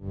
The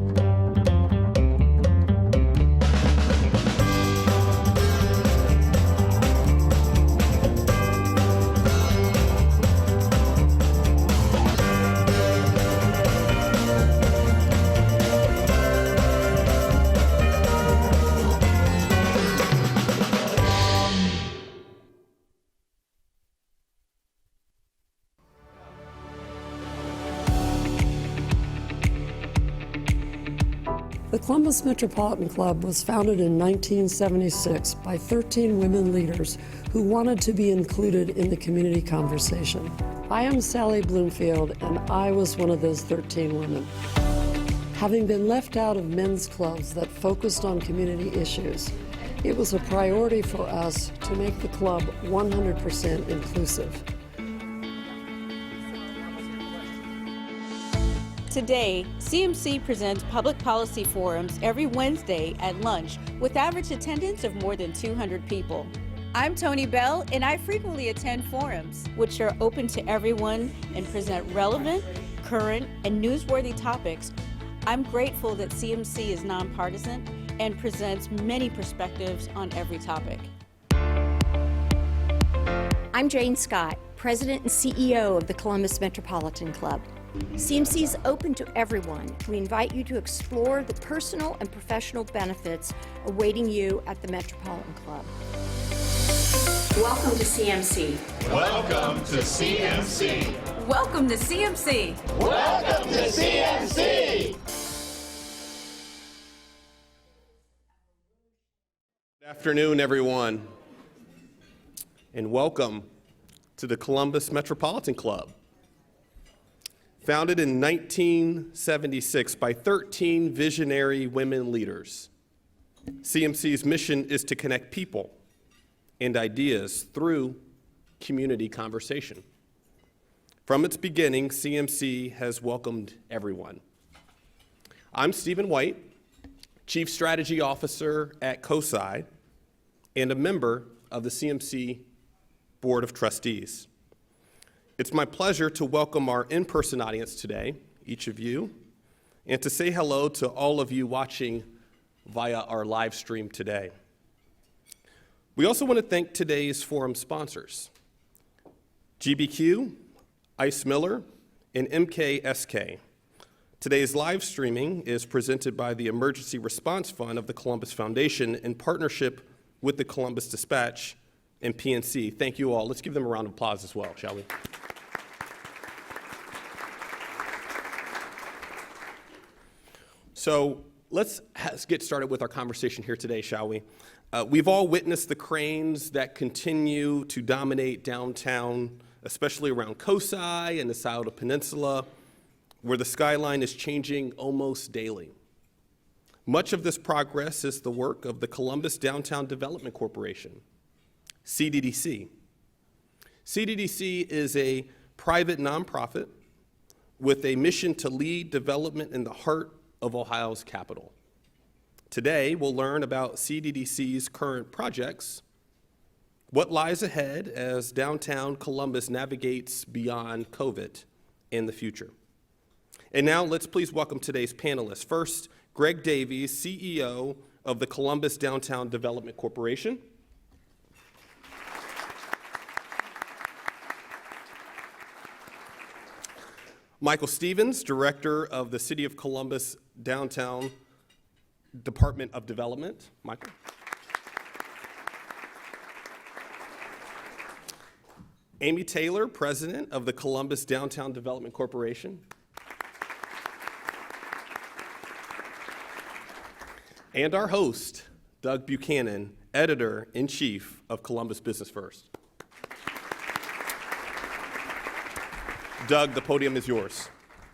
Columbus Metropolitan Club was founded in 1976 by 13 women leaders who wanted to be included in the community conversation. I am Sally Bloomfield, and I was one of those 13 women. Having been left out of men's clubs that focused on community issues, it was a priority for us to make the club 100% inclusive. Today, CMC presents public policy forums every Wednesday at lunch with average attendance of more than 200 people. I'm Tony Bell, and I frequently attend forums, which are open to everyone and present relevant, current, and newsworthy topics. I'm grateful that CMC is nonpartisan and presents many perspectives on every topic. I'm Jane Scott, President and CEO of the Columbus Metropolitan Club. CMC is open to everyone. We invite you to explore the personal and professional benefits awaiting you at the Metropolitan Club. Welcome to CMC. Welcome to CMC. Welcome to CMC. Welcome to CMC. Good afternoon, everyone, and welcome to the Columbus Metropolitan Club. Founded in 1976 by 13 visionary women leaders, CMC's mission is to connect people and ideas through community conversation. From its beginning, CMC has welcomed everyone. I'm Stephen White, Chief Strategy Officer at COSI and a member of the CMC Board of Trustees. It's my pleasure to welcome our in-person audience today, each of you, and to say hello to all of you watching via our live stream today. We also want to thank today's forum sponsors, GBQ, Ice Miller, and MKSK. Today's live streaming is presented by the Emergency Response Fund of the Columbus Foundation in partnership with the Columbus Dispatch and PNC. Thank you all. Let's give them a round of applause as well, shall we? So let's get started with our conversation here today, shall we? We've all witnessed the cranes that continue to dominate downtown, especially around COSI and the Scioto Peninsula, where the skyline is changing almost daily. Much of this progress is the work of the Columbus Downtown Development Corporation, Cddc. Cddc is a private nonprofit with a mission to lead development in the heart of Ohio's capital. Today, we'll learn about CDDC's current projects, what lies ahead as downtown Columbus navigates beyond COVID in the future. And now let's please welcome today's panelists. First, Greg Davies, CEO of the Columbus Downtown Development Corporation. Michael Stevens, Director of the City of Columbus Downtown Department of Development. Michael. Amy Taylor, President of the Columbus Downtown Development Corporation. And our host, Doug Buchanan, Editor-in-Chief of Columbus Business First. Doug, the podium is yours.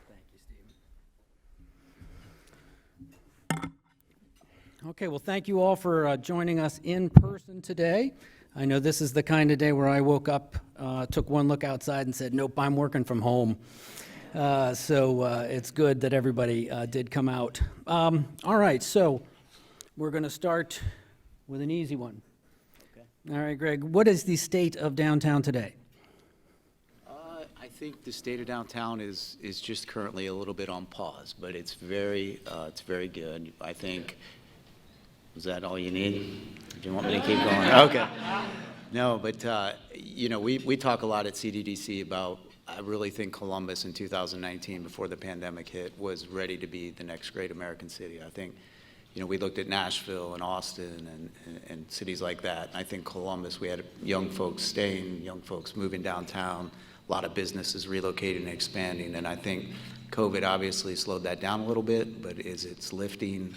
Thank you, Steve. Okay, well, thank you all for joining us in person today. I know this is the kind of day where I woke up, took one look outside and said, nope, I'm working from home. So it's good that everybody did come out. All right, so we're going to start with an easy one. Okay. All right, Greg, what is the state of downtown today? I think the state of downtown is just currently a little bit on pause, but it's very good. I think, was that all you need? Do you want me to keep going? Okay. No, but you know, we talk a lot at CDDC about, I really think Columbus in 2019, before the pandemic hit, was ready to be the next great American city. I think, you know, we looked at Nashville and Austin and cities like that. I think Columbus, we had young folks staying, young folks moving downtown, a lot of businesses relocating and expanding, and I think COVID obviously slowed that down a little bit, but as it's lifting,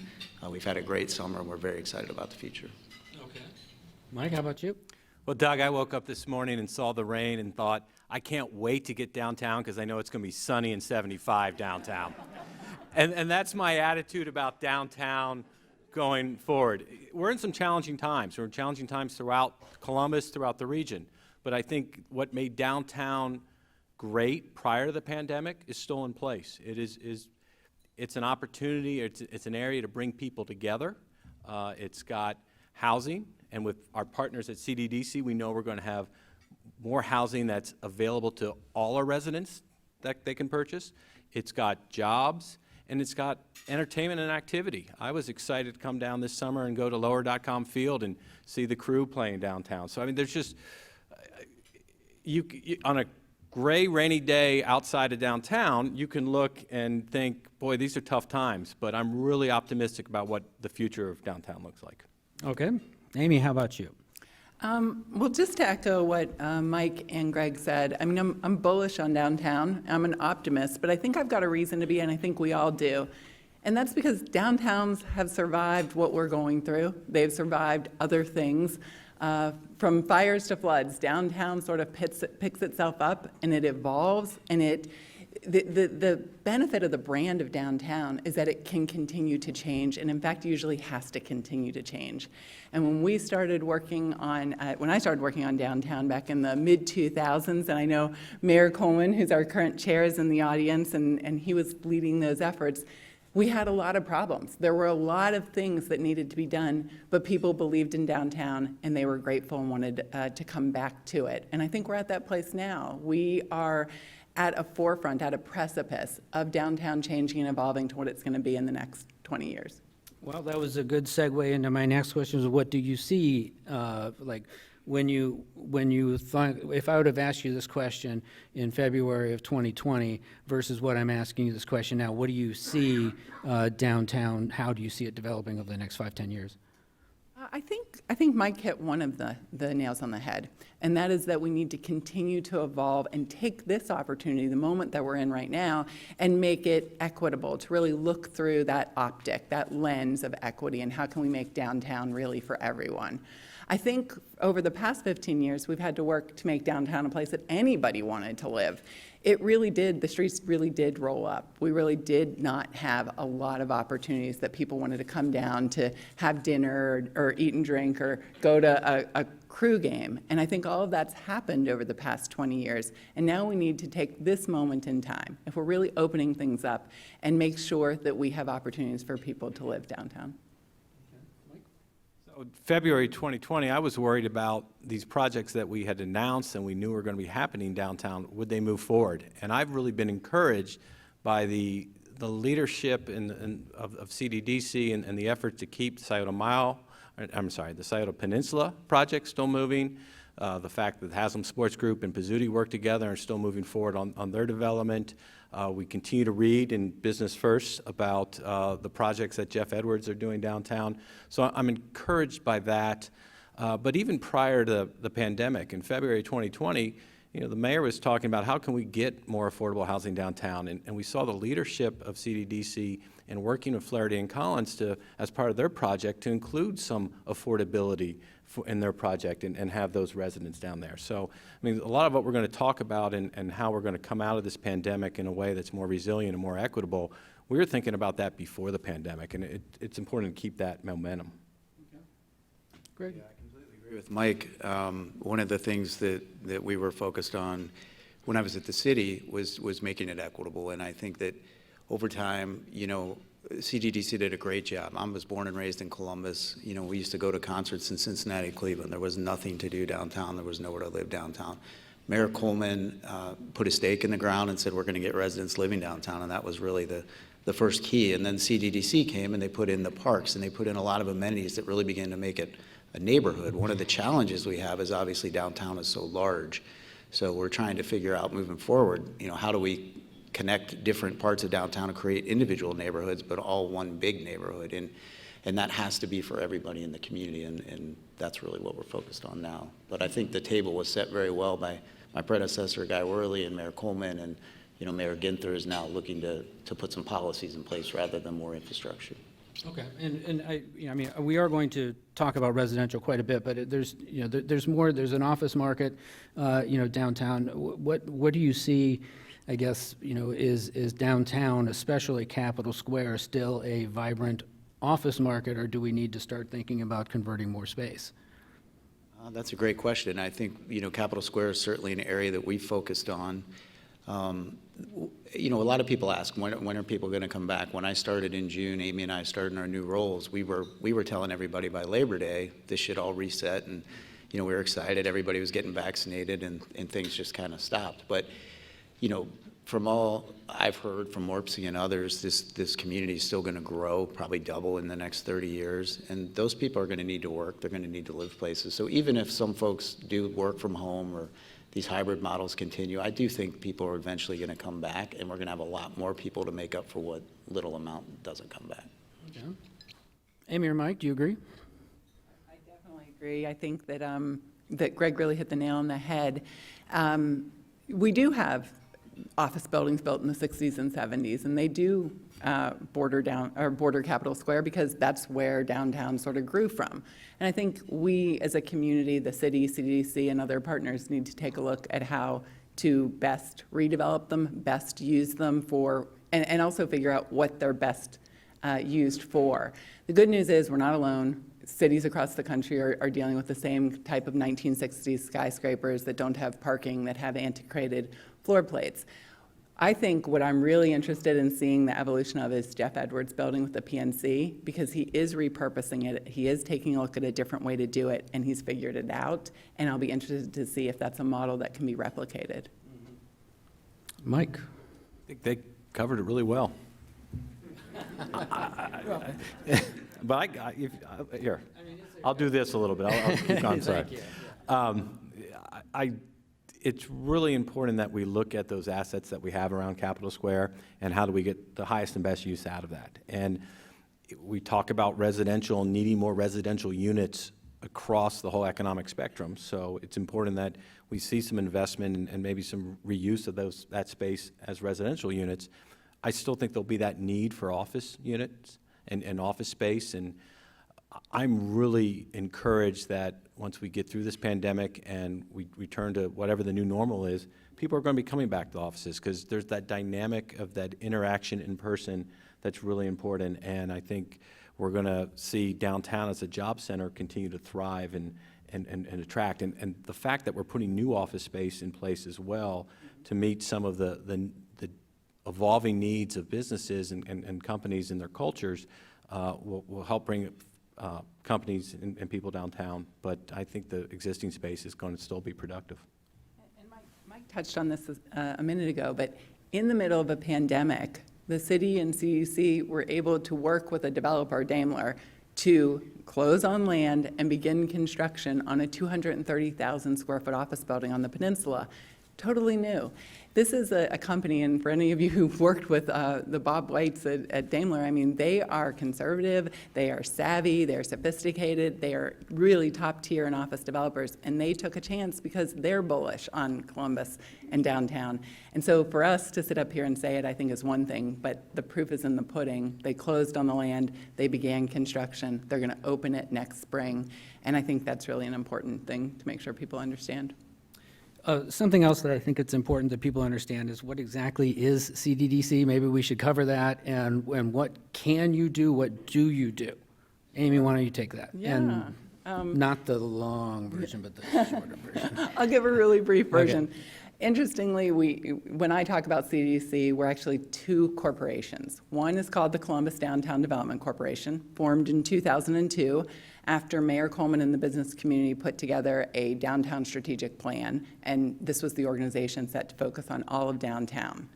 we've had a great summer, and we're very excited about the future. Okay. Mike, how about you? Well, Doug, I woke up this morning and saw the rain and thought, I can't wait to get downtown because I know it's going to be sunny and 75 downtown. And that's my attitude about downtown going forward. We're in some challenging times. We're in challenging times throughout Columbus, throughout the region. But I think what made downtown great prior to the pandemic is still in place. It's an opportunity, it's an area to bring people together. It's got housing, and with our partners at CDDC, we know we're going to have more housing that's available to all our residents that they can purchase. It's got jobs, and it's got entertainment and activity. I was excited to come down this summer and go to Lower.com Field and see the Crew playing downtown. So I mean, there's just, on a gray, rainy day outside of downtown, you can look and think, boy, these are tough times, but I'm really optimistic about what the future of downtown looks like. Okay. Amy, how about you? Well, just to echo what Mike and Greg said, I mean, I'm bullish on downtown. I'm an optimist, but I think I've got a reason to be, and I think we all do. And that's because downtowns have survived what we're going through. They've survived other things. From fires to floods, downtown sort of picks itself up, and it evolves, and the benefit of the brand of downtown is that it can continue to change, and in fact usually has to continue to change. And when I started working on downtown back in the mid-2000s, and I know Mayor Coleman, who's our current chair, is in the audience, and he was leading those efforts, we had a lot of problems. There were a lot of things that needed to be done, but people believed in downtown, and they were grateful and wanted to come back to it. And I think we're at that place now. We are at a forefront, at a precipice of downtown changing and evolving to what it's going to be in the next 20 years. Well, that was a good segue into my next question, is what do you see, like, when you if I would have asked you this question in February of 2020 versus what I'm asking you this question now, what do you see downtown? How do you see it developing over the next 5-10 years? I think Mike hit one of the nails on the head, and that is that we need to continue to evolve and take this opportunity, the moment that we're in right now, and make it equitable, to really look through that optic, that lens of equity, and how can we make downtown really for everyone. I think over the past 15 years, we've had to work to make downtown a place that anybody wanted to live. It really did, the streets really did roll up. We really did not have a lot of opportunities that people wanted to come down to have dinner or eat and drink or go to a Crew game. And I think all of that's happened over the past 20 years. And now we need to take this moment in time, if we're really opening things up, and make sure that we have opportunities for people to live downtown. February 2020, I was worried about these projects that we had announced and we knew were going to be happening downtown. Would they move forward? And I've really been encouraged by the leadership of CDDC and the effort to keep the Scioto Peninsula project still moving. The fact that Haslam Sports Group and Pizzuti work together and are still moving forward on their development. We continue to read in Business First about the projects that Jeff Edwards are doing downtown. So I'm encouraged by that. But even prior to the pandemic, in February 2020, the mayor was talking about how can we get more affordable housing downtown, and we saw the leadership of CDDC and working with Flaherty and Collins to, as part of their project, to include some affordability in their project and have those residents down there. So, I mean, a lot of what we're going to talk about and how we're going to come out of this pandemic in a way that's more resilient and more equitable, we were thinking about that before the pandemic, and it's important to keep that momentum. Okay. Greg? Yeah, I completely agree with Mike. One of the things that we were focused on when I was at the city was making it equitable, and I think that over time, CDDC did a great job. I was born and raised in Columbus. We used to go to concerts in Cincinnati, Cleveland. There was nothing to do downtown. There was nowhere to live downtown. Mayor Coleman put a stake in the ground and said, we're going to get residents living downtown, and that was really the first key. And then CDDC came and they put in the parks, and they put in a lot of amenities that really began to make it a neighborhood. One of the challenges we have is obviously downtown is so large. So we're trying to figure out moving forward, how do we connect different parts of downtown and create individual neighborhoods, but all one big neighborhood. And that has to be for everybody in the community, and that's really what we're focused on now. But I think the table was set very well by my predecessor, Guy Worley, and Mayor Coleman, and Mayor Ginther is now looking to put some policies in place rather than more infrastructure. Okay, and I mean, we are going to talk about residential quite a bit, but there's more. There's an office market, downtown. What do you see? I guess is downtown, especially Capitol Square, still a vibrant office market, or do we need to start thinking about converting more space? That's a great question. I think Capitol Square is certainly an area that we focused on. A lot of people ask, when are people going to come back? When I started in June, Amy and I started in our new roles, we were telling everybody by Labor Day this should all reset, and we were excited. Everybody was getting vaccinated, and things just kind of stopped. But from all I've heard from Morpsey and others, this community is still going to grow, probably double in the next 30 years. And those people are going to need to work. They're going to need to live places. So even if some folks do work from home or these hybrid models continue, I do think people are eventually going to come back, and we're going to have a lot more people to make up for what little amount doesn't come back. Okay. Amy or Mike, do you agree? I definitely agree. I think that that Greg really hit the nail on the head. We do have office buildings built in the 60s and 70s, and they do border Capitol Square because that's where downtown sort of grew from. And I think we as a community, the city, CDC, and other partners need to take a look at how to best redevelop them, best use them for, and also figure out what they're best used for. The good news is we're not alone. Cities across the country are dealing with the same type of 1960s skyscrapers that don't have parking, that have antiquated floor plates. I think what I'm really interested in seeing the evolution of is Jeff Edwards' building with the PNC, because he is repurposing it. He is taking a look at a different way to do it, and he's figured it out. And I'll be interested to see if that's a model that can be replicated. Mike? I think they covered it really well. But here, I'll do this a little bit. I'll keep on. Sorry. It's really important that we look at those assets that we have around Capitol Square and how do we get the highest and best use out of that. And we talk about residential, needing more residential units across the whole economic spectrum. So it's important that we see some investment and maybe some reuse of that space as residential units. I still think there'll be that need for office units and office space, and I'm really encouraged that once we get through this pandemic and we return to whatever the new normal is, people are going to be coming back to offices because there's that dynamic of that interaction in person that's really important. And I think we're going to see downtown as a job center continue to thrive and attract. And the fact that we're putting new office space in place as well to meet some of the evolving needs of businesses and companies and their cultures will help bring companies and people downtown, but I think the existing space is going to still be productive. And Mike touched on this a minute ago, but in the middle of a pandemic, the city and CDC were able to work with a developer, Daimler, to close on land and begin construction on a 230,000 square foot office building on the peninsula. Totally new. This is a company, and for any of you who've worked with the Bob Whites at Daimler, I mean, they are conservative, they are savvy, they're sophisticated, they are really top tier in office developers, and they took a chance because they're bullish on Columbus and downtown. And so for us to sit up here and say it, I think is one thing, but the proof is in the pudding. They closed on the land, they began construction, they're gonna open it next spring, and I think that's really an important thing to make sure people understand. Something else that I think it's important that people understand is what exactly is CDDC. Maybe we should cover that, and what can you do, what do you do? Amy, why don't you take that? Yeah. And not the long version, but the shorter version. I'll give a really brief version. Interestingly, when I talk about CDC, we're actually two corporations. One is called the Columbus Downtown Development Corporation, formed in 2002 after Mayor Coleman and the business community put together a downtown strategic plan, and this was the organization set to focus on all of downtown.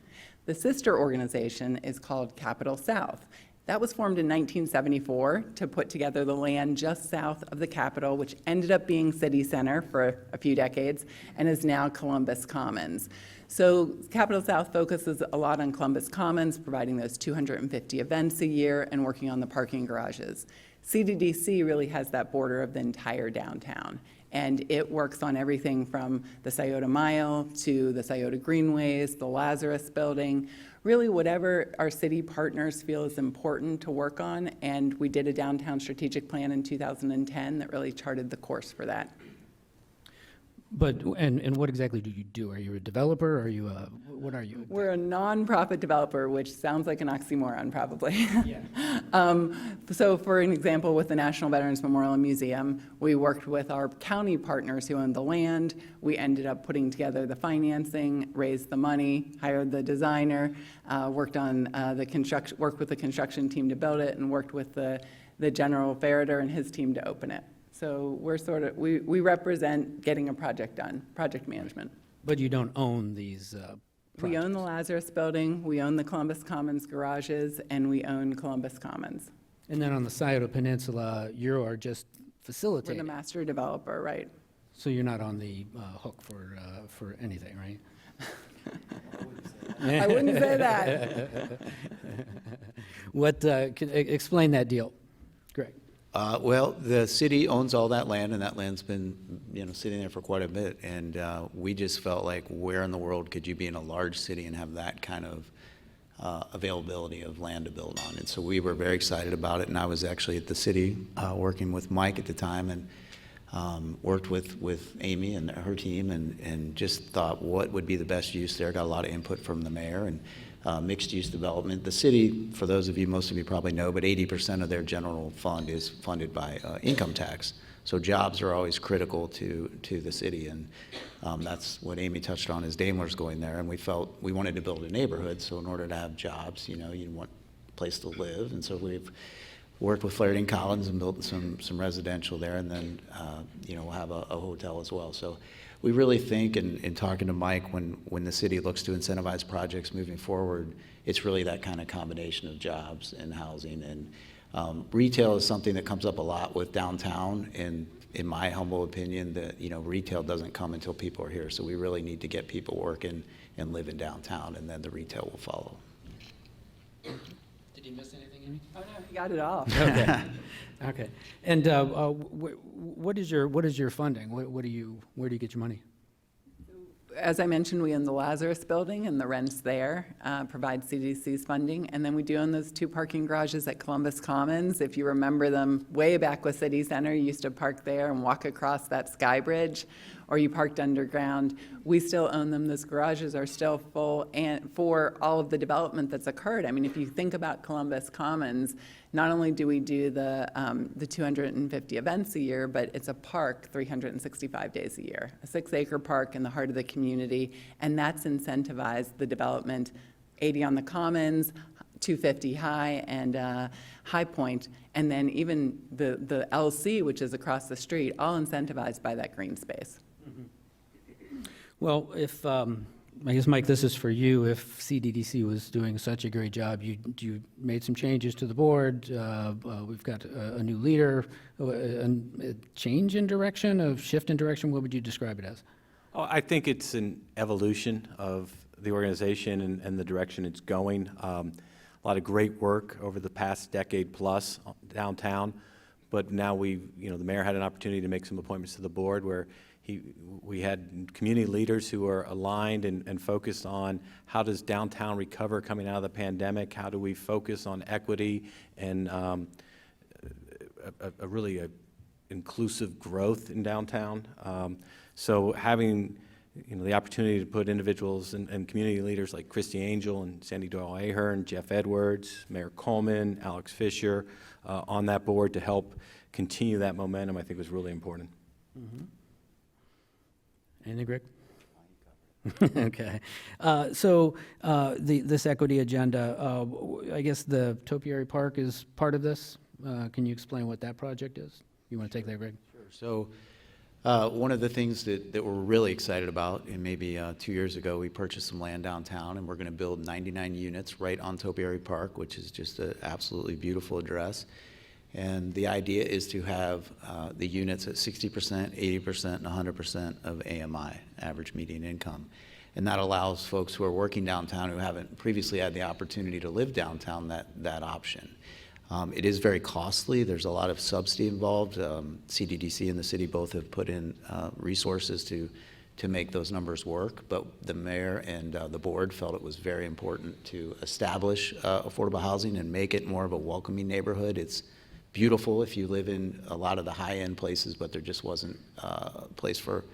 The sister organization is called Capital South. That was formed in 1974 to put together the land just south of the Capitol, which ended up being City Center for a few decades and is now Columbus Commons. So Capital South focuses a lot on Columbus Commons, providing those 250 events a year and working on the parking garages. Cddc really has that border of the entire downtown, and it works on everything from the Scioto Mile to the Scioto Greenways, the Lazarus Building, really whatever our city partners feel is important to work on, and we did a downtown strategic plan in 2010 that really charted the course for that. But, and what exactly do you do? Are you a developer? Are you a, what are you? We're a nonprofit developer, which sounds like an oxymoron, probably. Yeah. So for an example, with the National Veterans Memorial and Museum, we worked with our county partners who owned the land. We ended up putting together the financing, raised the money, hired the designer, worked on worked with the construction team to build it, and worked with the general ferreter and his team to open it. So we're we represent getting a project done, project management. But you don't own these We own the Lazarus Building, we own the Columbus Commons garages, and we own Columbus Commons. And then on the Scioto Peninsula, you are just We're facilitating. the master developer, right? So you're not on the hook for anything, right? I wouldn't say that. What, explain that deal, Greg. Well, the city owns all that land, and that land's been, sitting there for quite a bit. And we just felt like, where in the world could you be in a large city and have that kind of availability of land to build on? And so we were very excited about it. And I was actually at the city working with Mike at the time, and worked with Amy and her team, and just thought what would be the best use there. Got a lot of input from the mayor, and mixed-use development. The city, for those of you, most of you probably know, but 80% of their general fund is funded by income tax. So jobs are always critical to the city, and that's what Amy touched on, is Daimler's going there, and we felt we wanted to build a neighborhood, so in order to have jobs, you want a place to live, and so we've worked with Flaherty & Collins and built some residential there, and then we'll have a hotel as well. So we really think, in talking to Mike, when the city looks to incentivize projects moving forward, it's really that kind of combination of jobs and housing. And retail is something that comes up a lot with downtown, and in my humble opinion, that retail doesn't come until people are here. So we really need to get people working and living downtown, and then the retail will follow. Did you miss anything, Amy? Oh, no, you got it all. Okay. Okay. And what is your funding? Where do you get your money? As I mentioned, we own the Lazarus Building, and the rents there provide CDC's funding. And then we do own those 2 parking garages at Columbus Commons. If you remember them way back with City Center, you used to park there and walk across that sky bridge, or you parked underground. We still own them. Those garages are still full, and for all of the development that's occurred. I mean, if you think about Columbus Commons, not only do we do the 250 events a year, but it's a park 365 days a year, a 6-acre park in the heart of the community, and that's incentivized the development, 80 on the Commons, 250 High and High Point, and then even the LC, which is across the street, all incentivized by that green space. Well, if I guess, Mike, this is for you. If CDDC was doing such a great job, you made some changes to the board. We've got a new leader, a change in direction, a shift in direction. What would you describe it as? Oh, I think it's an evolution of the organization and the direction it's going. A lot of great work over the past decade plus downtown, but now the mayor had an opportunity to make some appointments to the board where we had community leaders who are aligned and focused on how does downtown recover coming out of the pandemic, how do we focus on equity and a really inclusive growth in downtown. So having the opportunity to put individuals and community leaders like Christy Angel and Sandy Doyle-Ahern, Jeff Edwards, Mayor Coleman, Alex Fisher on that board to help continue that momentum, I think was really important. Mm-hmm. Anything, Greg? Okay. This equity agenda, I guess the Topiary Park is part of this. Can you explain what that project is? You want to take that, Greg? So one of the things that we're really excited about, and maybe 2 years ago, we purchased some land downtown, and we're going to build 99 units right on Topiary Park, which is just an absolutely beautiful address. And the idea is to have the units at 60%, 80%, and 100% of AMI, average median income. And that allows folks who are working downtown who haven't previously had the opportunity to live downtown that option. It is very costly. There's a lot of subsidy involved. Cddc and the city both have put in resources to make those numbers work, but the mayor and the board felt it was very important to establish affordable housing and make it more of a welcoming neighborhood. It's beautiful if you live in a lot of the high-end places, but there just wasn't a place for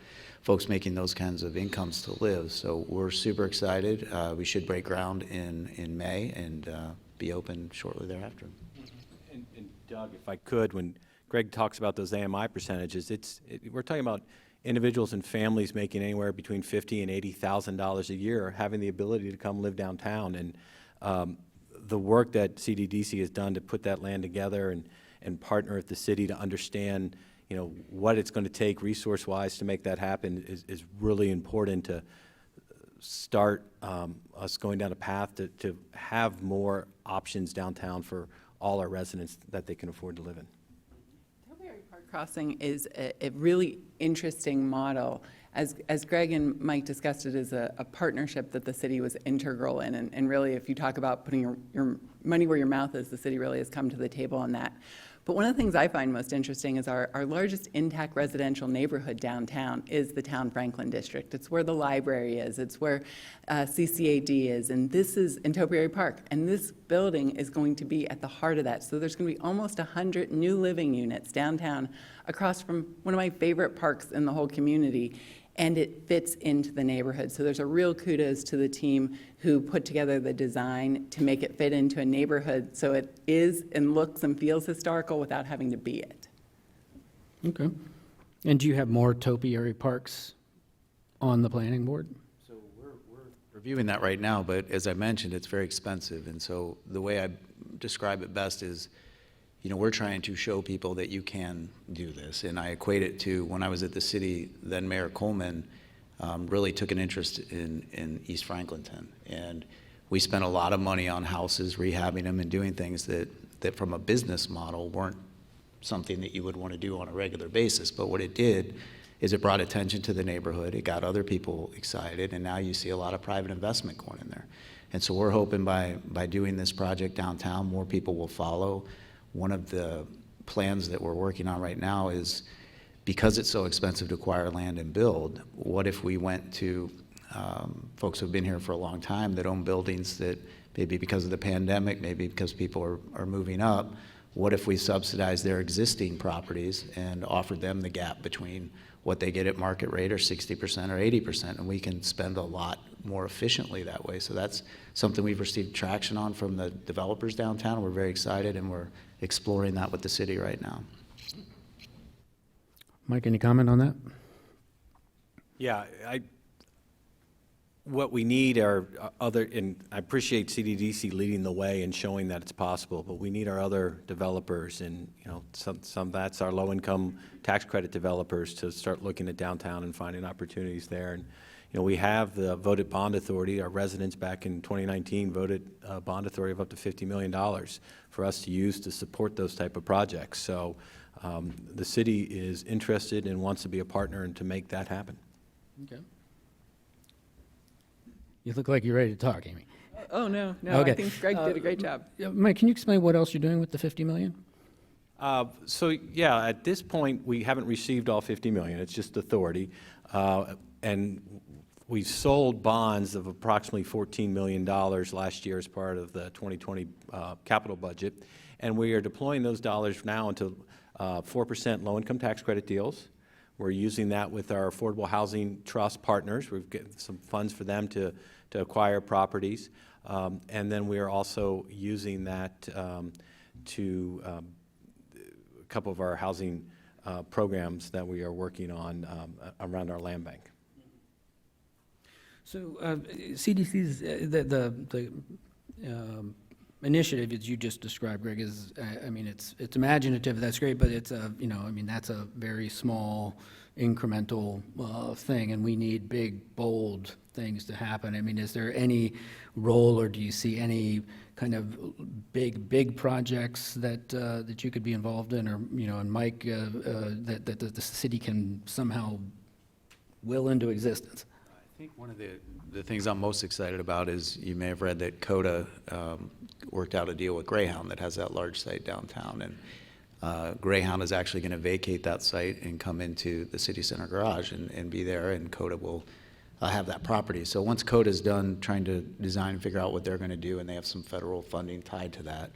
folks making those kinds of incomes to live. So we're super excited. We should break ground in May and be open shortly thereafter. And Doug, if I could, when Greg talks about those AMI percentages, we're talking about individuals and families making anywhere between $50,000 and $80,000 a year having the ability to come live downtown. And the work that Cddc has done to put that land together and partner with the city to understand, what it's going to take resource-wise to make that happen is really important to start us going down a path to have more options downtown for all our residents that they can afford to live in. Topiary Park Crossing is a really interesting model. As Greg and Mike discussed, it is a partnership that the city was integral in. And really, if you talk about putting your money where your mouth is, the city really has come to the table on that. But one of the things I find most interesting is our largest intact residential neighborhood downtown is the Town Franklin District. It's where the library is. It's where CCAD is. And this is in Topiary Park. And this building is going to be at the heart of that. So there's going to be almost 100 new living units downtown across from one of my favorite parks in the whole community. And it fits into the neighborhood. So there's a real kudos to the team who put together the design to make it fit into a neighborhood so it is and looks and feels historical without having to be it. Okay. And do you have more topiary parks on the planning board? So we're reviewing that right now, but as I mentioned, it's very expensive. And so the way I describe it best is, we're trying to show people that you can do this. And I equate it to when I was at the city, then Mayor Coleman really took an interest in East Franklinton. And we spent a lot of money on houses, rehabbing them and doing things that from a business model weren't something that you would want to do on a regular basis. But what it did is it brought attention to the neighborhood. It got other people excited. And now you see a lot of private investment going in there. And so we're hoping by doing this project downtown, more people will follow. One of the plans that we're working on right now is, because it's so expensive to acquire land and build, what if we went to folks who have been here for a long time that own buildings that maybe because of the pandemic, maybe because people are moving up, what if we subsidize their existing properties and offered them the gap between what they get at market rate or 60% or 80%, and we can spend a lot more efficiently that way. So that's something we've received traction on from the developers downtown. We're very excited, and we're exploring that with the city right now. Mike, any comment on that? Yeah, what we need are other, and I appreciate CDDC leading the way and showing that it's possible, but we need our other developers, and some that's our low-income tax credit developers, to start looking at downtown and finding opportunities there. And we have the voted bond authority. Our residents back in 2019 voted a bond authority of up to $50 million for us to use to support those type of projects. So the city is interested and wants to be a partner and to make that happen. Okay. You look like you're ready to talk, Amy. Oh, no, Okay. I think Greg did a great job. Mike, can you explain what else you're doing with the $50 million? So yeah, at this point, we haven't received all $50 million. It's just authority. And we sold bonds of approximately $14 million last year as part of the 2020 capital budget. And we are deploying those dollars now into 4% low-income tax credit deals. We're using that with our affordable housing trust partners. We've got some funds for them to acquire properties. And then we are also using that to a couple of our housing programs that we are working on around our land bank. So CDC's, initiative that you just described, Greg, is, I mean, it's imaginative, that's great, but it's a, you know, I mean, that's a very small incremental thing, and we need big, bold things to happen. I mean, is there any role, or do you see any kind of big projects that you could be involved in, or, you know, and Mike, that the city can somehow will into existence? I think one of the things I'm most excited about is, you may have read that CODA worked out a deal with Greyhound that has that large site downtown, and Greyhound is actually going to vacate that site and come into the city center garage and be there, and CODA will have that property. So once CODA is done trying to design and figure out what they're going to do, and they have some federal funding tied to that,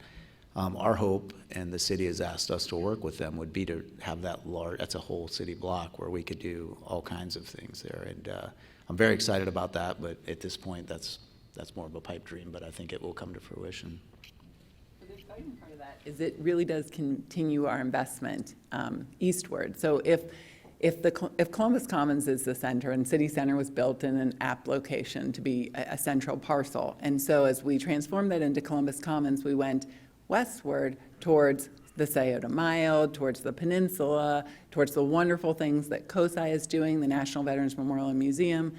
our hope, and the city has asked us to work with them, would be to have that large, that's a whole city block where we could do all kinds of things there. And I'm very excited about that, but at this point, that's more of a pipe dream, but I think it will come to fruition. The exciting part of that is it really does continue our investment eastward. So if Columbus Commons is the center, and City Center was built in an apt location to be a central parcel, and so as we transformed that into Columbus Commons, we went westward towards the Scioto Mile, towards the peninsula, towards the wonderful things that COSI is doing, the National Veterans Memorial and Museum.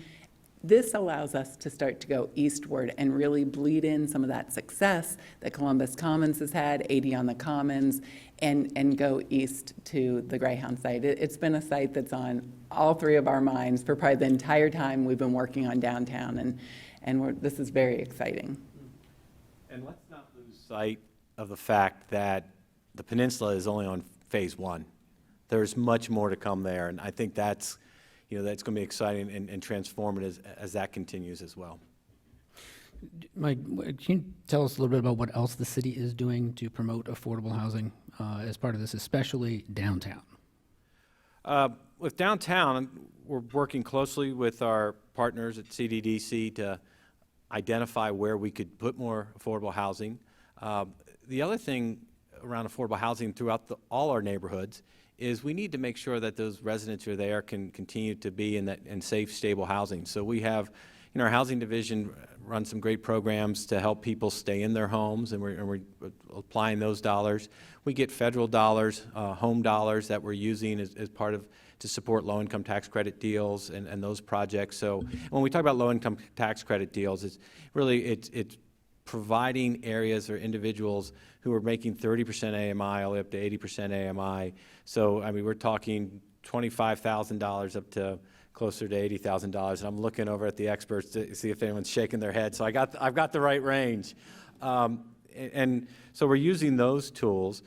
This allows us to start to go eastward and really bleed in some of that success that Columbus Commons has had, 80 on the Commons, and go east to the Greyhound site. It's been a site that's on all three of our minds for probably the entire time we've been working on downtown, and this is very exciting. And let's not lose sight of the fact that the peninsula is only on phase one. There's much more to come there, and I think that's, you know, that's going to be exciting and transformative as that continues as well. Mike, can you tell us a little bit about what else the city is doing to promote affordable housing as part of this, especially downtown? With downtown, we're working closely with our partners at Cddc to identify where we could put more affordable housing. The other thing around affordable housing throughout all our neighborhoods is we need to make sure that those residents who are there can continue to be in safe, stable housing. So we have, you know, our housing division runs some great programs to help people stay in their homes, and we're applying those dollars. We get federal dollars, home dollars that we're using as part of to support low-income tax credit deals and those projects. So when we talk about low-income tax credit deals, it's really it's providing areas or individuals who are making 30% AMI all the way up to 80% AMI. So, I mean, we're talking $25,000 up to closer to $80,000. And I'm looking over at the experts to see if anyone's shaking their head. So I've got the right range. And so we're using those tools.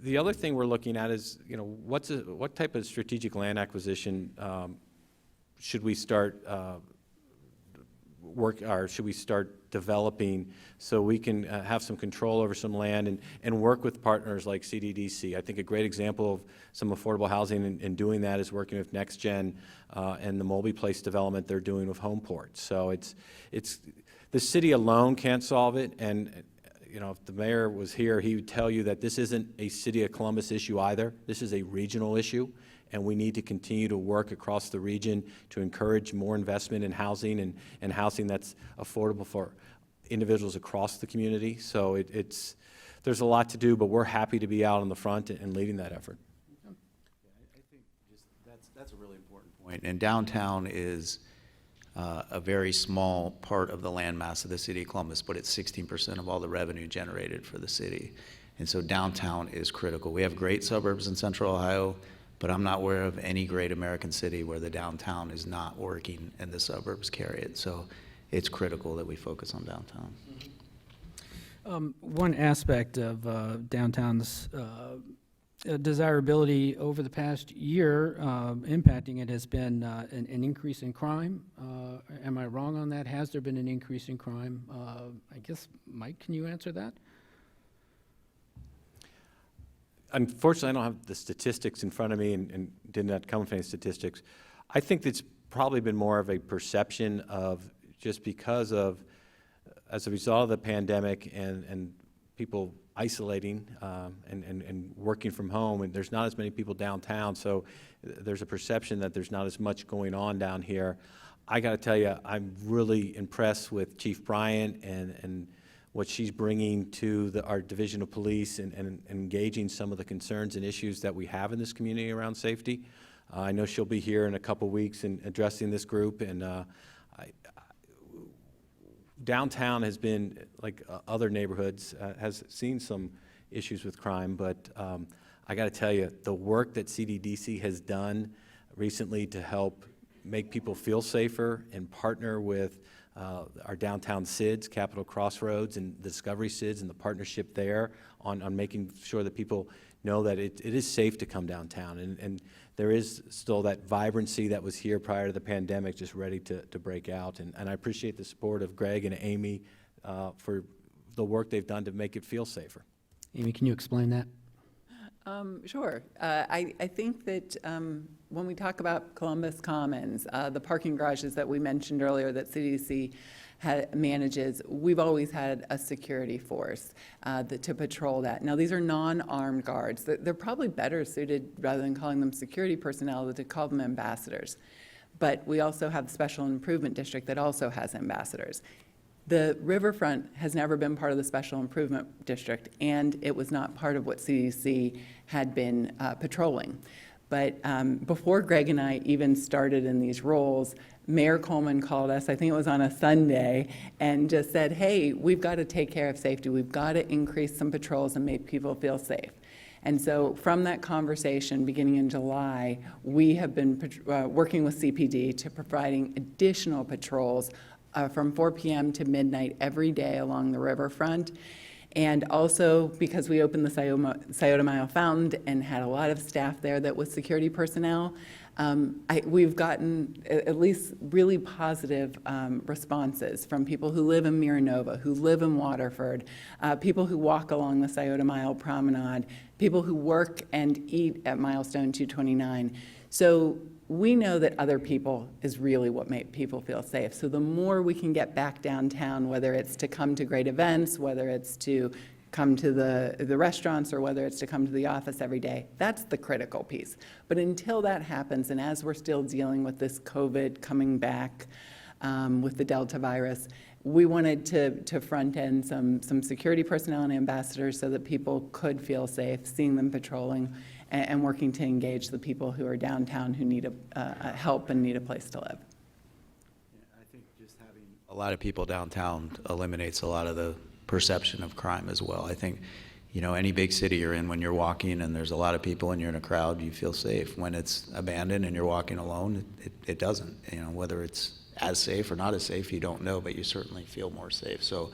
The other thing we're looking at is, you know, what type of strategic land acquisition should we start should we start developing so we can have some control over some land and work with partners like Cddc. I think a great example of some affordable housing and doing that is working with NextGen and the Mulby Place development they're doing with Homeport. So it's the city alone can't solve it, and you know, if the mayor was here, he would tell you that this isn't a City of Columbus issue either. This is a regional issue, and we need to continue to work across the region to encourage more investment in housing and housing that's affordable for individuals across the community. So there's a lot to do, but we're happy to be out on the front and leading that effort. I think that's a really important point. And downtown is a very small part of the landmass of the city of Columbus, but it's 16% of all the revenue generated for the city. And so downtown is critical. We have great suburbs in Central Ohio, but I'm not aware of any great American city where the downtown is not working and the suburbs carry it. So it's critical that we focus on downtown. One aspect of downtown's desirability over the past year, impacting it, has been an increase in crime. Am I wrong on that? Has there been an increase in crime? I guess, Mike, can you answer that? Unfortunately, I don't have the statistics in front of me and did not come with any statistics. I think it's probably been more of a perception of just because of, as a result of the pandemic and people isolating and working from home, and there's not as many people downtown, so there's a perception that there's not as much going on down here. I got to tell you, I'm really impressed with Chief Bryant and what she's bringing to our Division of Police and engaging some of the concerns and issues that we have in this community around safety. I know she'll be here in a couple weeks and addressing this group, and downtown has been, like other neighborhoods, has seen some issues with crime, but I got to tell you, the work that Cddc has done recently to help make people feel safer and partner with our downtown CIDs, Capitol Crossroads, and the Discovery CIDs, and the partnership there on making sure that people know that it is safe to come downtown. And there is still that vibrancy that was here prior to the pandemic, just ready to break out. And I appreciate the support of Greg and Amy for the work they've done to make it feel safer. Amy, can you explain that? Sure. I think that when we talk about Columbus Commons, the parking garages that we mentioned earlier that CDC manages, we've always had a security force to patrol that. Now, these are non-armed guards. They're probably better suited, rather than calling them security personnel, to call them ambassadors. But we also have the Special Improvement District that also has ambassadors. The riverfront has never been part of the Special Improvement District, and it was not part of what CDC had been patrolling. But before Greg and I even started in these roles, Mayor Coleman called us, I think it was on a Sunday, and just said, hey, we've got to take care of safety. We've got to increase some patrols and make people feel safe. And so from that conversation beginning in July, we have been working with CPD to providing additional patrols from 4 p.m. to midnight every day along the riverfront. And also because we opened the Scioto Mile Fountain and had a lot of staff there that was security personnel, we've gotten at least really positive responses from people who live in Miranova, who live in Waterford, people who walk along the Scioto Mile Promenade, people who work and eat at Milestone 229. So we know that other people is really what make people feel safe. So the more we can get back downtown, whether it's to come to great events, whether it's to come to the restaurants, or whether it's to come to the office every day, that's the critical piece. But until that happens, and as we're still dealing with this COVID coming back with the Delta virus, we wanted to front end some security personnel and ambassadors so that people could feel safe, seeing them patrolling and working to engage the people who are downtown who need help and need a place to live. I think just having a lot of people downtown eliminates a lot of the perception of crime as well. I think, you know, any big city you're in, when you're walking and there's a lot of people and you're in a crowd, you feel safe. When it's abandoned and you're walking alone, it doesn't. You know, whether it's as safe or not as safe, you don't know, but you certainly feel more safe. So,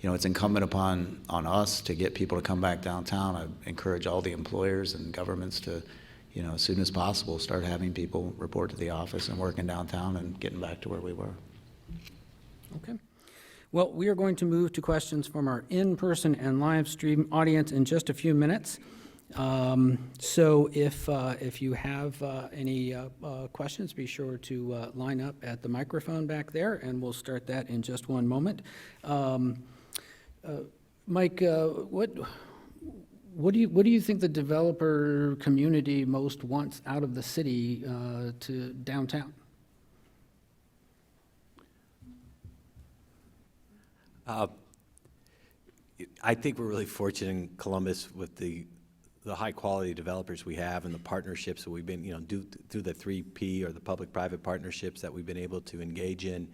you know, it's incumbent on us to get people to come back downtown. I encourage all the employers and governments to, you know, as soon as possible, start having people report to the office and working downtown and getting back to where we were. Okay. Well, we are going to move to questions from our in-person and live stream audience in just a few minutes. So if you have any questions, be sure to line up at the microphone back there, and we'll start that in just one moment. Mike, what do you think the developer community most wants out of the city to downtown? I think we're really fortunate in Columbus with the high quality developers we have and the partnerships that we've been, you know, through the 3P or the public-private partnerships that we've been able to engage in.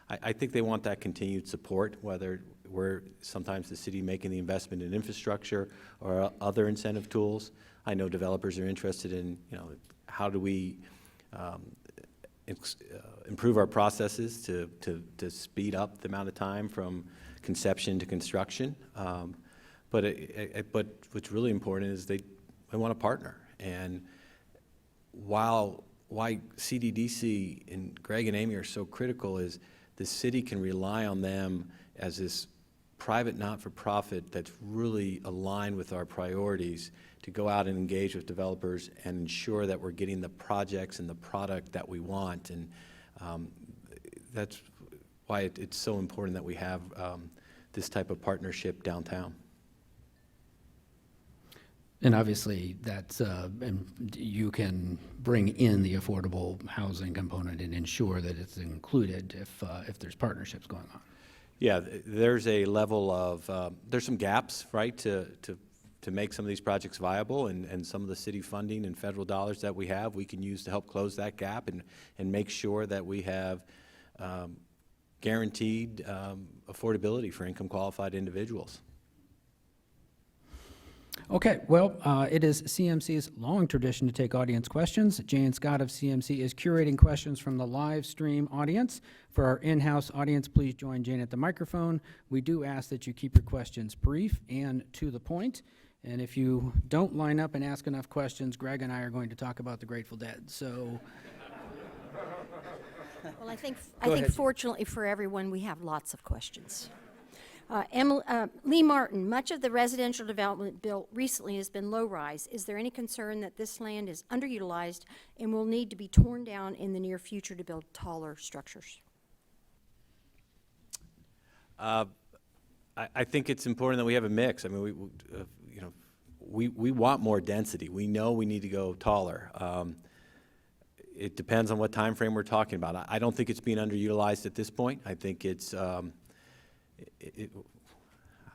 I think they want that continued support, whether we're sometimes the city making the investment in infrastructure or other incentive tools. I know developers are interested in, you know, how do we improve our processes to speed up the amount of time from conception to construction. But what's really important is they want to partner. And why CDDC and Greg and Amy are so critical is the city can rely on them as this private not-for-profit that's really aligned with our priorities to go out and engage with developers and ensure that we're getting the projects and the product that we want. And that's why it's so important that we have this type of partnership downtown. And obviously, that's, and you can bring in the affordable housing component and ensure that it's included if there's partnerships going on. Yeah, there's a level of, there's some gaps, right, to make some of these projects viable, and some of the city funding and federal dollars that we have, we can use to help close that gap and make sure that we have guaranteed affordability for income-qualified individuals. Okay, well, it is CMC's long tradition to take audience questions. Jane Scott of CMC is curating questions from the live stream audience. For our in-house audience, please join Jane at the microphone. We do ask that you keep your questions brief and to the point. And if you don't line up and ask enough questions, Greg and I are going to talk about the Grateful Dead. So, Well, I think ahead. fortunately for everyone, we have lots of questions. Lee Martin, much of the residential development built recently has been low-rise. Is there any concern that this land is underutilized and will need to be torn down in the near future to build taller structures? I think it's important that we have a mix. I mean, we want more density. We know we need to go taller. It depends on what time frame we're talking about. I don't think it's being underutilized at this point. I think it's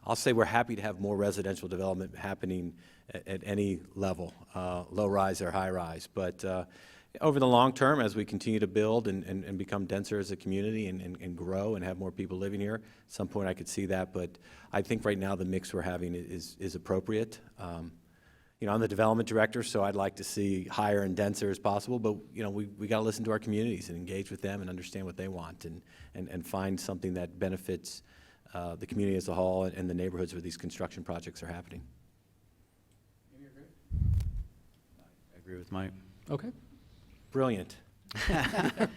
I'll say we're happy to have more residential development happening at any level, low-rise or high-rise. But over the long term, as we continue to build and become denser as a community and grow and have more people living here, at some point I could see that. But I think right now the mix we're having is appropriate. I'm the development director, so I'd like to see higher and denser as possible. But we got to listen to our communities and engage with them and understand what they want and find something that benefits the community as a whole and the neighborhoods where these construction projects are happening. I agree with Mike. okay. Brilliant. I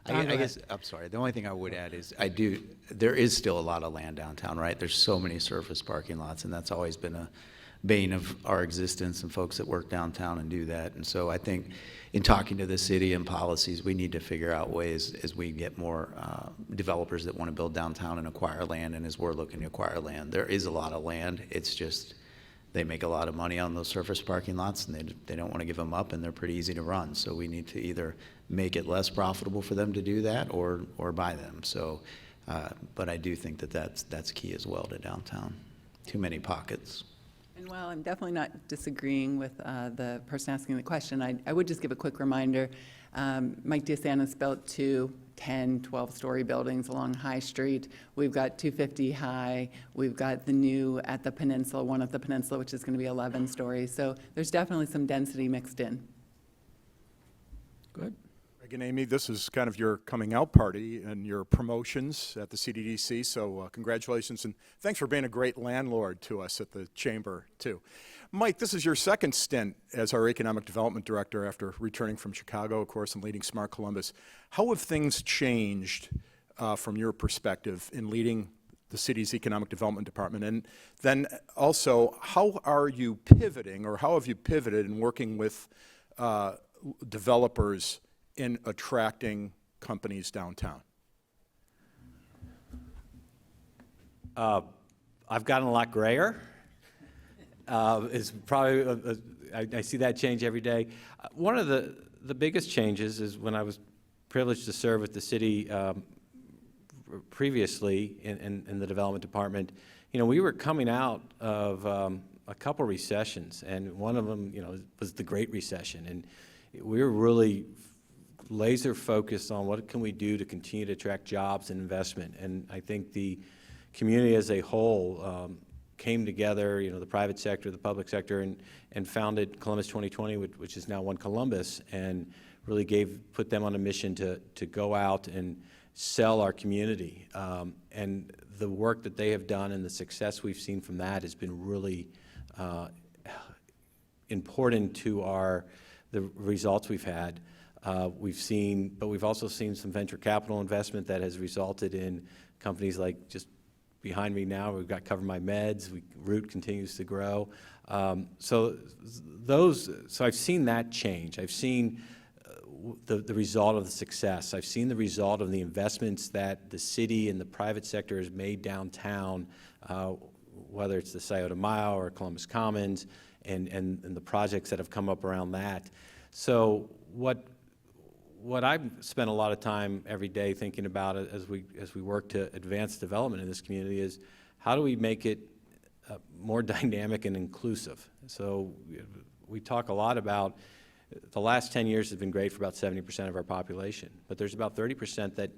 guess, I'm sorry, the only thing I would add is there is still a lot of land downtown, right? There's so many surface parking lots, and that's always been a bane of our existence and folks that work downtown and do that. And so I think in talking to the city and policies, we need to figure out ways as we get more developers that want to build downtown and acquire land, and as we're looking to acquire land. There is a lot of land. It's just they make a lot of money on those surface parking lots, and they don't want to give them up, and they're pretty easy to run. So we need to either make it less profitable for them to do that or buy them. So, but I do think that that's key as well to downtown. Too many pockets. And while I'm definitely not disagreeing with the person asking the question, I would just give a quick reminder. Mike DeSantis built 2 10, 12-story buildings along High Street. We've got 250 High. We've got the new at the Peninsula, one at the Peninsula, which is going to be 11 stories. So there's definitely some density mixed in. Good. Greg and Amy, this is kind of your coming out party and your promotions at the Cddc, so congratulations, and thanks for being a great landlord to us at the Chamber, too. Mike, this is your second stint as our Economic Development Director after returning from Chicago, of course, and leading Smart Columbus. How have things changed from your perspective in leading the city's Economic Development Department? And then also, how are you pivoting, or how have you pivoted in working with developers in attracting companies downtown? I've gotten a lot grayer. Is probably I see that change every day. One of the biggest changes is when I was privileged to serve with the city previously in the development department. We were coming out of a couple recessions, and one of them, was the Great Recession, and we were really laser focused on what can we do to continue to attract jobs and investment. And I think the community as a whole came together, the private sector, the public sector, and founded Columbus 2020, which is now One Columbus, and really put them on a mission to go out and sell our community. And the work that they have done and the success we've seen from that has been really important to the results we've had. But we've also seen some venture capital investment that has resulted in companies like just behind me now. We've got Cover My Meds. Root continues to grow. So I've seen that change. I've seen the result of the success. I've seen the result of the investments that the city and the private sector has made downtown, whether it's the Scioto Mile or Columbus Commons, and the projects that have come up around that. So what I've spent a lot of time every day thinking about as we work to advance development in this community is how do we make it more dynamic and inclusive. So we talk a lot about the last 10 years has been great for about 70% of our population, but there's about 30% that,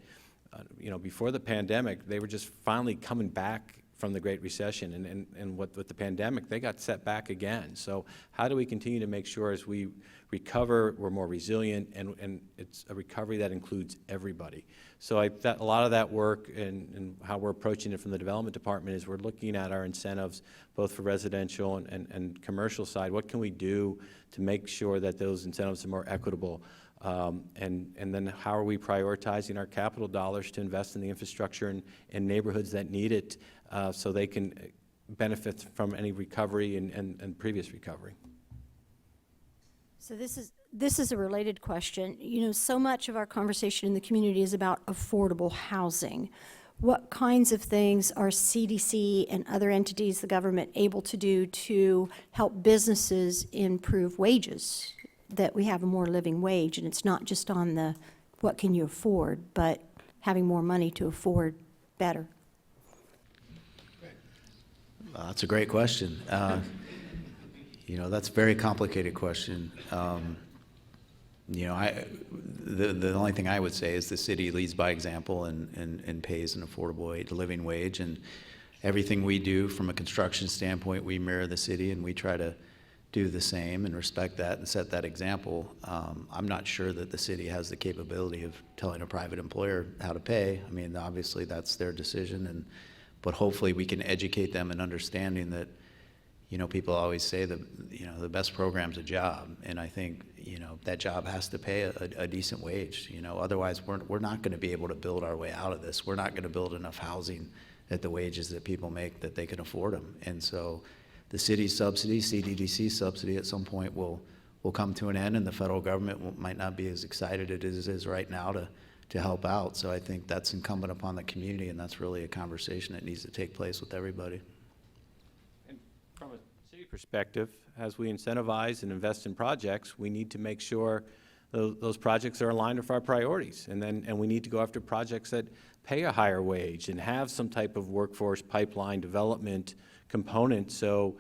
before the pandemic, they were just finally coming back from the Great Recession, and with the pandemic, they got set back again. So how do we continue to make sure as we recover, we're more resilient, and it's a recovery that includes everybody. So a lot of that work and how we're approaching it from the development department is we're looking at our incentives, both for residential and commercial side. What can we do to make sure that those incentives are more equitable? And then how are we prioritizing our capital dollars to invest in the infrastructure and neighborhoods that need it so they can benefit from any recovery and previous recovery? So this is a related question. So much of our conversation in the community is about affordable housing. What kinds of things are CDC and other entities, the government, able to do to help businesses improve wages, that we have a more living wage? And it's not just on the what can you afford, but having more money to afford better. That's a great question. That's a very complicated question. The only thing I would say is the city leads by example and pays an affordable living wage. And everything we do from a construction standpoint, we mirror the city and we try to do the same and respect that and set that example. I'm not sure that the city has the capability of telling a private employer how to pay. I mean, obviously that's their decision, but hopefully we can educate them in understanding that, people always say that, the best program's a job. And I think, that job has to pay a decent wage. Otherwise we're not going to be able to build our way out of this. We're not going to build enough housing at the wages that people make that they can afford them. And so the city's subsidy, Cddc subsidy, at some point will come to an end, and the federal government might not be as excited as it is right now to help out. So I think that's incumbent upon the community, and that's really a conversation that needs to take place with everybody. And from a city perspective, as we incentivize and invest in projects, we need to make sure those projects are aligned with our priorities, and we need to go after projects that pay a higher wage and have some type of workforce pipeline development component. So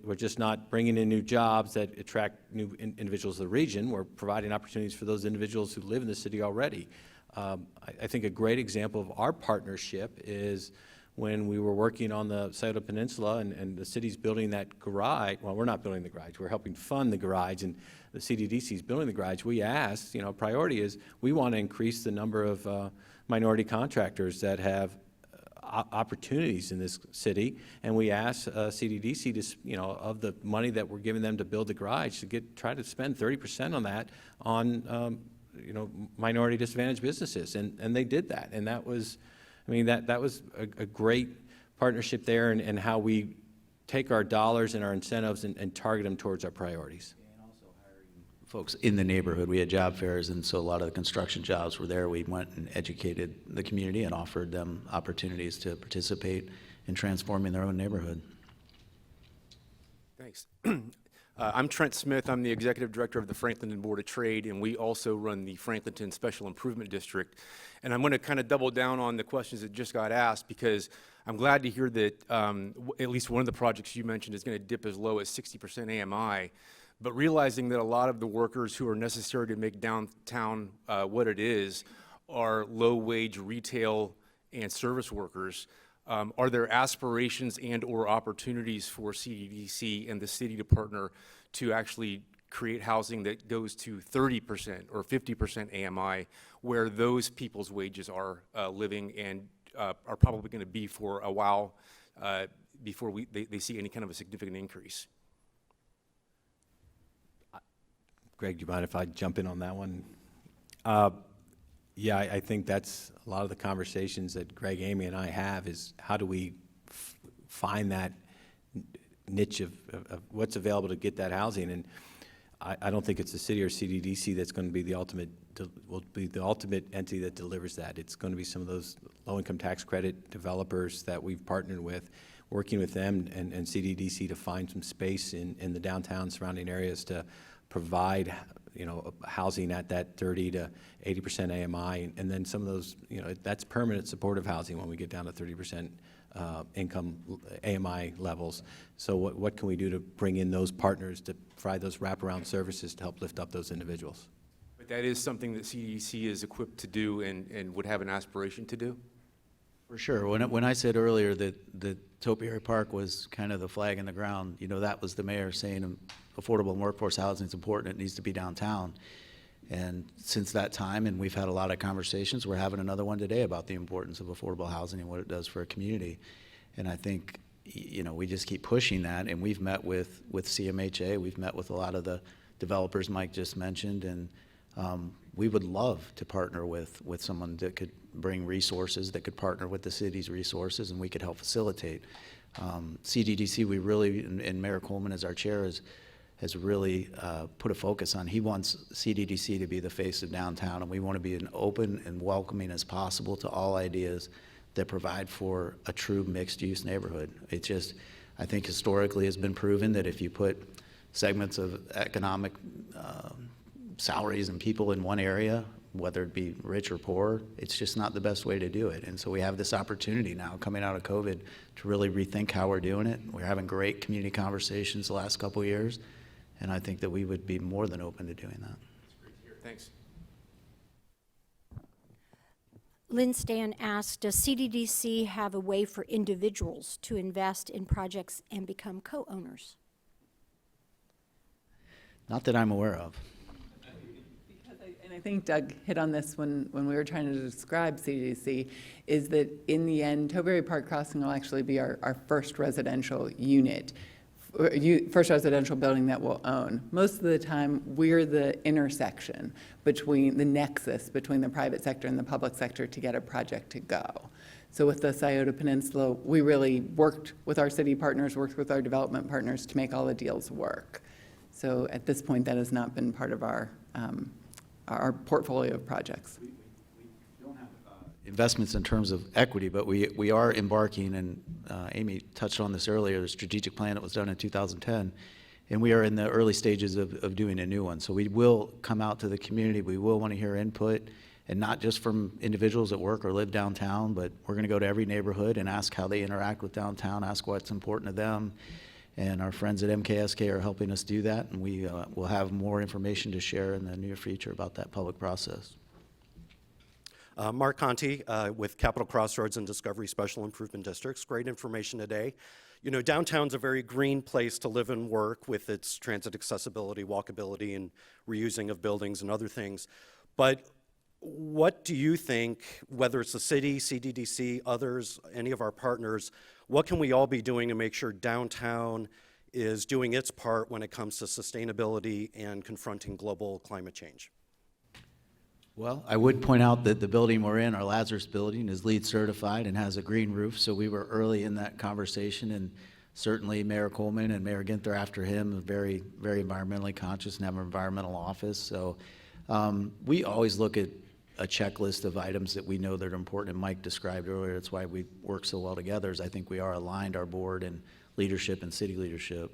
we're just not bringing in new jobs that attract new individuals to the region. We're providing opportunities for those individuals who live in the city already. I think a great example of our partnership is when we were working on the Scioto Peninsula and the city's building that garage. Well, we're not building the garage. We're helping fund the garage, and the CDDC is building the garage. We asked, priority is we want to increase the number of minority contractors that have opportunities in this city, and we asked CDDC to, of the money that we're giving them to build the garage, to try to spend 30% on that on, minority disadvantaged businesses, and they did that, and that was, that was a great partnership there, and how we take our dollars and our incentives and target them towards our priorities. Folks in the neighborhood. We had job fairs, and so a lot of the construction jobs were there. We went and educated the community and offered them opportunities to participate in transforming their own neighborhood. Thanks. I'm Trent Smith. I'm the Executive Director of the Franklinton Board of Trade, and we also run the Franklinton Special Improvement District. And I'm going to kind of double down on the questions that just got asked, because I'm glad to hear that at least one of the projects you mentioned is going to dip as low as 60% AMI. But realizing that a lot of the workers who are necessary to make downtown what it is are low-wage retail and service workers, are there aspirations and or opportunities for CDC and the city to partner to actually create housing that goes to 30% or 50% AMI, where those people's wages are living and are probably going to be for a while before they see any kind of a significant increase? Greg, do you mind if I jump in on that one? Yeah, I think that's a lot of the conversations that Greg, Amy, and I have is how do we find that niche of what's available to get that housing. And I don't think it's the city or CDDC that's going to be the ultimate entity that delivers that. It's going to be some of those low-income tax credit developers that we've partnered with. working with them and CDDC to find some space in the downtown surrounding areas to provide, housing at that 30 to 80% AMI, and then some of those, that's permanent supportive housing when we get down to 30% income AMI levels. So what can we do to bring in those partners to provide those wraparound services to help lift up those individuals? But that is something that CDC is equipped to do and would have an aspiration to do? For sure. When I said earlier that Topiary Park was kind of the flag in the ground, that was the mayor saying affordable workforce housing is important, it needs to be downtown. And since that time, and we've had a lot of conversations, we're having another one today about the importance of affordable housing and what it does for a community. And I think, we just keep pushing that, and we've met with CMHA, we've met with a lot of the developers Mike just mentioned, and we would love to partner with someone that could bring resources, that could partner with the city's resources, and we could help facilitate. CDDC, we really, and Mayor Coleman as our chair, has really put a focus on. He wants CDDC to be the face of downtown, and we want to be as open and welcoming as possible to all ideas that provide for a true mixed-use neighborhood. It just, I think historically has been proven that if you put segments of economic salaries and people in one area, whether it be rich or poor, it's just not the best way to do it. And so we have this opportunity now coming out of COVID to really rethink how we're doing it. We're having great community conversations the last couple of years, and I think that we would be more than open to doing that. That's great to hear. Thanks. Lynn Stan asked, does CDDC have a way for individuals to invest in projects and become co-owners? Not that I'm aware of. And I think Doug hit on this when we were trying to describe CDC, is that in the end, Topiary Park Crossing will actually be our first residential unit, first residential building that we'll own. Most of the time, we're the intersection between the nexus between the private sector and the public sector to get a project to go. So with the Scioto Peninsula, we really worked with our city partners, worked with our development partners to make all the deals work. So at this point, that has not been part of our portfolio of projects. We don't have investments in terms of equity, but we are embarking, and Amy touched on this earlier, the strategic plan that was done in 2010, and we are in the early stages of doing a new one. So we will come out to the community, we will want to hear input, and not just from individuals that work or live downtown, but we're going to go to every neighborhood and ask how they interact with downtown, ask what's important to them. And our friends at MKSK are helping us do that, and we will have more information to share in the near future about that public process. Mark Conti with Capital Crossroads and Discovery Special Improvement Districts. Great information today. Downtown's a very green place to live and work with its transit accessibility, walkability, and reusing of buildings and other things. But what do you think, whether it's the city, CDDC, others, any of our partners, what can we all be doing to make sure downtown is doing its part when it comes to sustainability and confronting global climate change? Well, I would point out that the building we're in, our Lazarus Building, is LEED certified and has a green roof, so we were early in that conversation, and certainly Mayor Coleman and Mayor Ginther after him are very, very environmentally conscious and have an environmental office. So we always look at a checklist of items that we know that are important, and Mike described earlier. That's why we work so well together, is I think we are aligned, our board and leadership and city leadership,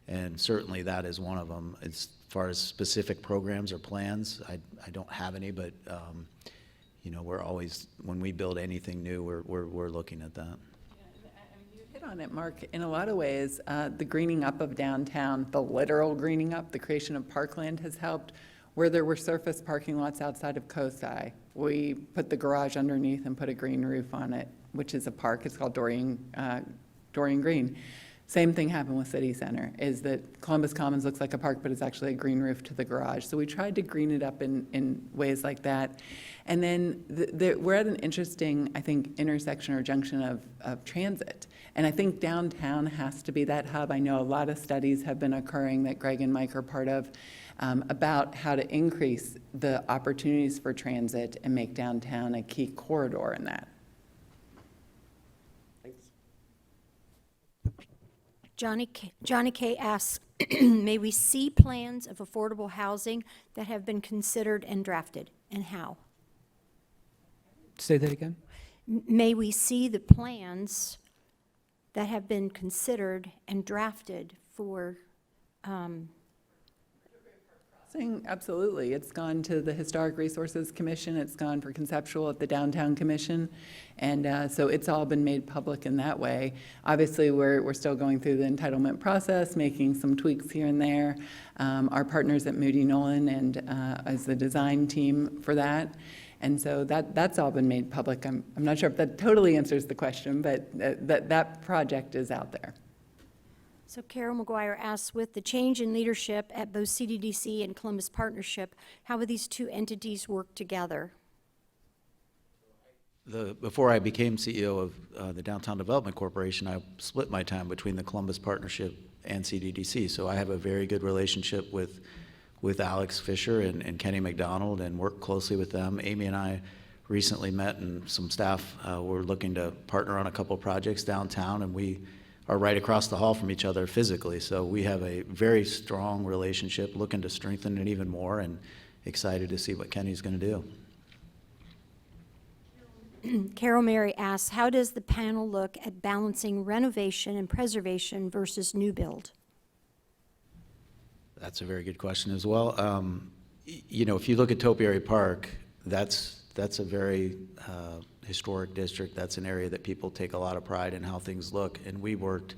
and certainly that is one of them. As far as specific programs or plans, I don't have any, but we're always, when we build anything new, we're looking at that. Yeah, I mean, you hit on it, Mark. In a lot of ways, the greening up of downtown, the literal greening up, the creation of parkland has helped. Where there were surface parking lots outside of COSI, we put the garage underneath and put a green roof on it, which is a park. It's called Dorian Green. Same thing happened with City Center, is that Columbus Commons looks like a park, but it's actually a green roof to the garage. So we tried to green it up in ways like that. And then we're at an interesting, I think, intersection or junction of transit. And I think downtown has to be that hub. I know a lot of studies have been occurring that Greg and Mike are part of, about how to increase the opportunities for transit and make downtown a key corridor in that. Thanks. Johnny K asks, may we see plans of affordable housing that have been considered and drafted, and how? Say that again? May we see the plans that have been considered and drafted for Absolutely. It's gone to the Historic Resources Commission. It's gone for conceptual at the Downtown Commission. And so it's all been made public in that way. Obviously, we're still going through the entitlement process, making some tweaks here and there. Our partners at Moody Nolan and as the design team for that. And so that's all been made public. I'm not sure if that totally answers the question, but that project is out there. So Carol McGuire asks, with the change in leadership at both CDDC and Columbus Partnership, how would these two entities work together? Before I became CEO of the Downtown Development Corporation, I split my time between the Columbus Partnership and CDDC. So I have a very good relationship with Alex Fisher and Kenny McDonald and work closely with them. Amy and I recently met, and some staff were looking to partner on a couple projects downtown, and we are right across the hall from each other physically. So we have a very strong relationship, looking to strengthen it even more, and excited to see what Kenny's going to do. Carol Mary asks, how does the panel look at balancing renovation and preservation versus new build? That's a very good question as well. You know, if you look at Topiary Park, that's a very historic district. That's an area that people take a lot of pride in how things look. And we worked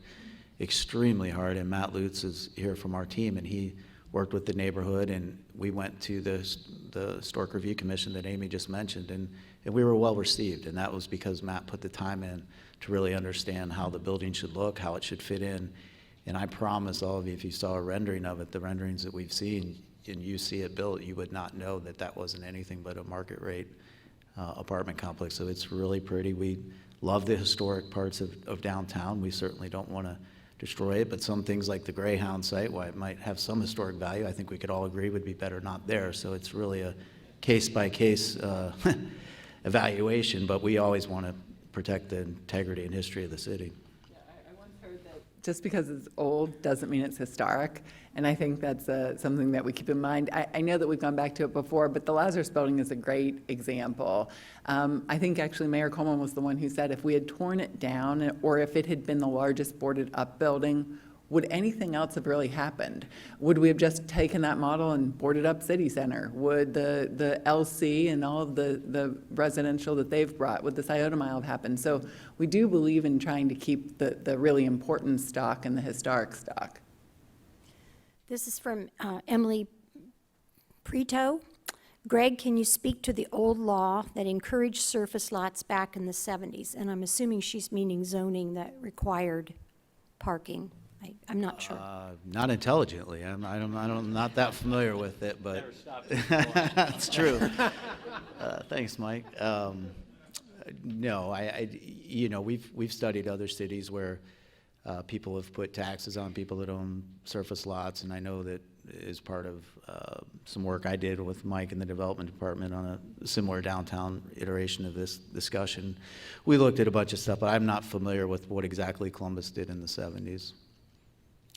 extremely hard, and Matt Lutz is here from our team, and he worked with the neighborhood, and we went to the Historic Review Commission that Amy just mentioned, and we were well received. And that was because Matt put the time in to really understand how the building should look, how it should fit in. And I promise all of you, if you saw a rendering of it, the renderings that we've seen, and you see it built, you would not know that that wasn't anything but a market rate apartment complex. So it's really pretty. We love the historic parts of downtown. We certainly don't want to destroy it, but some things like the Greyhound site, while it might have some historic value, I think we could all agree would be better not there. So it's really a case-by-case evaluation, but we always want to protect the integrity and history of the city. I once heard that just because it's old doesn't mean it's historic, and I think that's something that we keep in mind. I know that we've gone back to it before, but the Lazarus Building is a great example. I think actually Mayor Coleman was the one who said if we had torn it down, or if it had been the largest boarded up building, would anything else have really happened? Would we have just taken that model and boarded up City Center? Would the LC and all of the residential that they've brought, would the Scioto Mile have happened? So we do believe in trying to keep the really important stock and the historic stock. This is from Emily Preto. Greg, can you speak to the old law that encouraged surface lots back in the 70s? And I'm assuming she's meaning zoning that required parking. I'm not sure. Not intelligently. I'm not that familiar with it, but it's true. Thanks, Mike. No, you know, we've studied other cities where people have put taxes on people that own surface lots, and I know that is part of some work I did with Mike in the development department on a similar downtown iteration of this discussion. We looked at a bunch of stuff, but I'm not familiar with what exactly Columbus did in the 70s.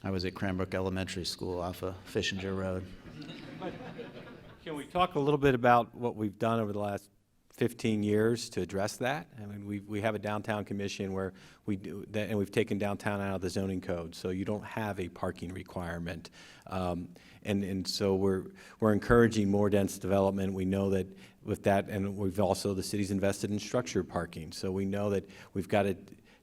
I was at Cranbrook Elementary School off of Fishinger Road. Can we talk a little bit about what we've done over the last 15 years to address that? I mean, we have a downtown commission where we do that, and we've taken downtown out of the zoning code, so you don't have a parking requirement. And so we're encouraging more dense development. We know that with that, and we've also, the city's invested in structured parking, so we know that we've got to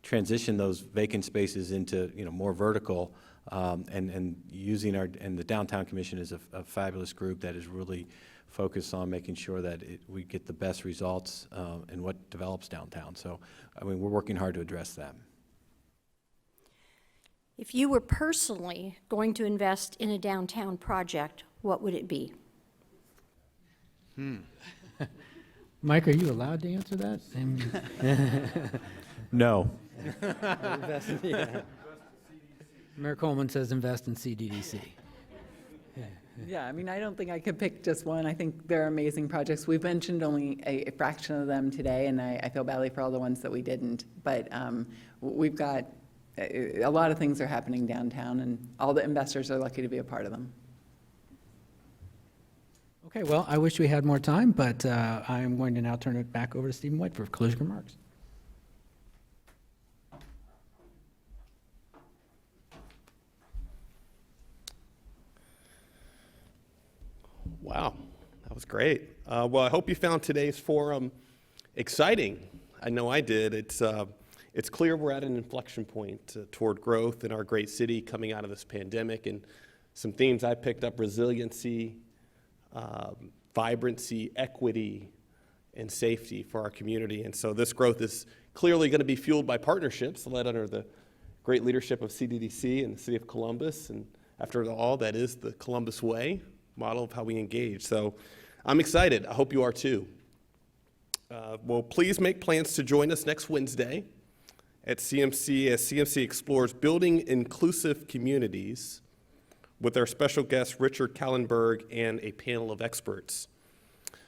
transition those vacant spaces into, you know, more vertical. And using and the Downtown Commission is a fabulous group that is really focused on making sure that we get the best results in what develops downtown. So, I mean, we're working hard to address that. If you were personally going to invest in a downtown project, what would it be? Mike, are you allowed to answer that? No. Yeah. Mayor Coleman says invest in CDDC. Yeah, I mean, I don't think I could pick just one. I think they're amazing projects. We've mentioned only a fraction of them today, and I feel badly for all the ones that we didn't. But we've got a lot of things are happening downtown, and all the investors are lucky to be a part of them. Okay, well, I wish we had more time, but I am going to now turn it back over to Stephen White for closing remarks. Wow, that was great. Well, I hope you found today's forum exciting. I know I did. It's clear we're at an inflection point toward growth in our great city coming out of this pandemic, and some themes I picked up: resiliency, vibrancy, equity, and safety for our community. And so this growth is clearly going to be fueled by partnerships led under the great leadership of Cddc and the City of Columbus. And after all, that is the Columbus Way model of how we engage. So I'm excited. I hope you are too. Well, please make plans to join us next Wednesday at CMC as CMC explores building inclusive communities with our special guest, Richard Kallenberg, and a panel of experts.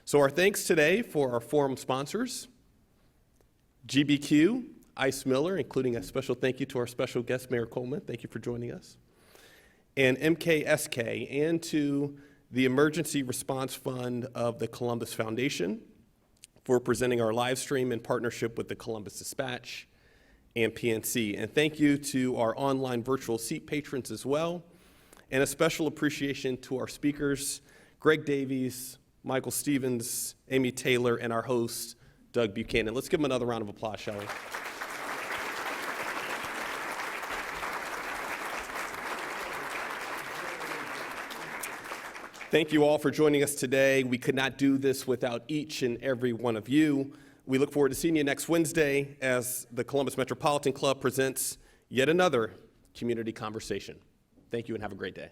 So our thanks today for our forum sponsors, GBQ, Ice Miller, including a special thank you to our special guest, Mayor Coleman. Thank you for joining us. And MKSK, and to the Emergency Response Fund of the Columbus Foundation for presenting our live stream in partnership with the Columbus Dispatch and PNC. And thank you to our online virtual seat patrons as well. And a special appreciation to our speakers, Greg Davies, Michael Stevens, Amy Taylor, and our host, Doug Buchanan. Let's give them another round of applause, shall we? Thank you all for joining us today. We could not do this without each and every one of you. We look forward to seeing you next Wednesday as the Columbus Metropolitan Club presents yet another community conversation. Thank you and have a great day.